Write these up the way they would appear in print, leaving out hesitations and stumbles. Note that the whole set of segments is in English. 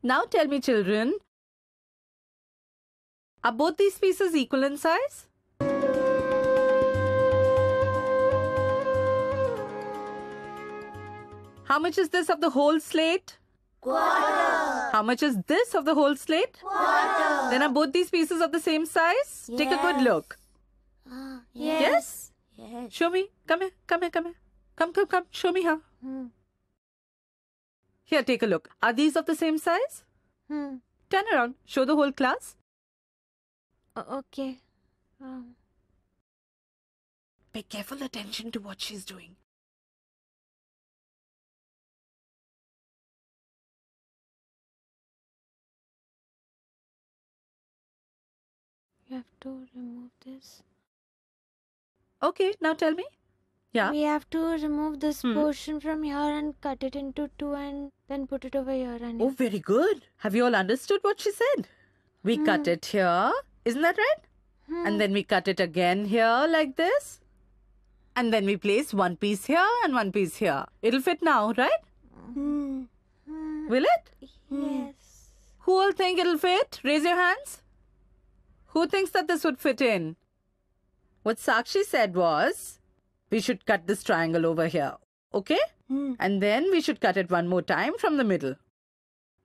Now tell me, children, are both these pieces equal in size? How much is this of the whole slate? Quarter. How much is this of the whole slate? Quarter. Then are both these pieces of the same size? Yes. Take a good look. Yes. Yes? Show me. Come here. Come here. Come here. Come. Show me how. Here, take a look. Are these of the same size? Turn around. Show the whole class. Okay. Pay careful attention to what she's doing. You have to remove this. Okay, now tell me. Yeah. We have to remove this portion from here and cut it into two and then put it over here. And Oh, very good. Have you all understood what she said? We cut it here. Isn't that right? And then we cut it again here like this. And then we place one piece here and one piece here. It'll fit now, right? Will it? Yes. Who all think it'll fit? Raise your hands. Who thinks that this would fit in? What Sakshi said was, we should cut this triangle over here. Okay? And then we should cut it one more time from the middle.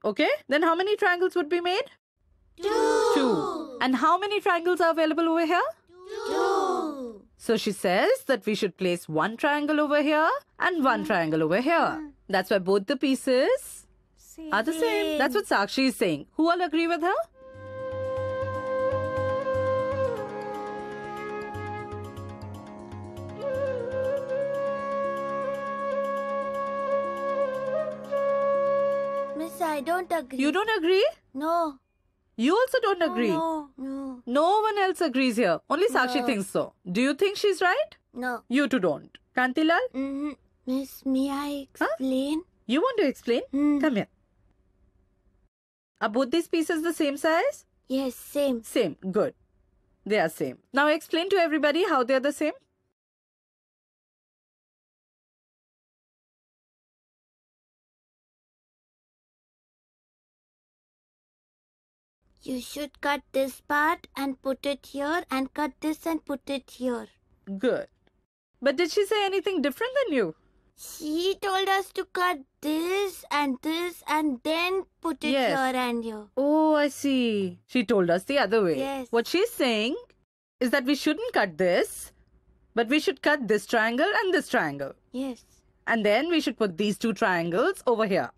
Okay? Then how many triangles would be made? Two. And how many triangles are available over here? Two. So she says that we should place one triangle over here and one triangle over here. That's why both the pieces are the same. That's what Sakshi is saying. Who all agree with her? Miss, I don't agree. You don't agree? No. You also don't agree? No. No one else agrees here. Only Sakshi thinks so. Do you think she's right? No. You two don't. Kantilal? Miss, may I explain? You want to explain? Come here. Are both these pieces the same size? Yes, same. Same. Good. They are same. Now explain to everybody how they are the same. You should cut this part and put it here and cut this and put it here. Good. But did she say anything different than you? She told us to cut this and then put it Yes. here and here. Oh, I see. She told us the other way. Yes. What she's saying is that we shouldn't cut this, but we should cut this triangle and this triangle. Yes. And then we should put these two triangles over here.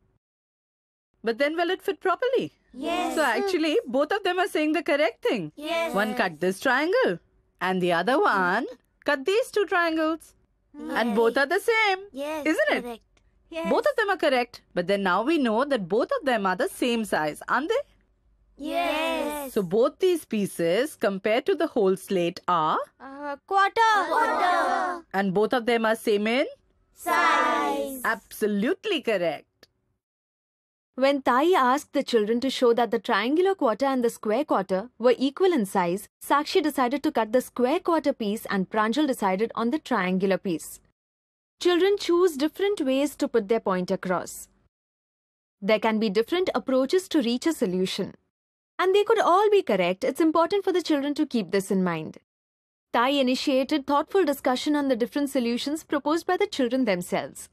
But then will it fit properly? Yes. So actually, both of them are saying the correct thing. Yes. One cut this triangle and the other one cut these two triangles. And both are the same. Yes. Isn't it? Correct. Yes. Both of them are correct. But then now we know that both of them are the same size, aren't they? Yes. So both these pieces compared to the whole slate are, Quarter. and both of them are same in? Size. Absolutely correct. When Tai asked the children to show that the triangular quarter and the square quarter were equal in size, Sakshi decided to cut the square quarter piece and Pranjal decided on the triangular piece. Children choose different ways to put their point across. There can be different approaches to reach a solution. And they could all be correct. It's important for the children to keep this in mind. Tai initiated thoughtful discussion on the different solutions proposed by the children themselves.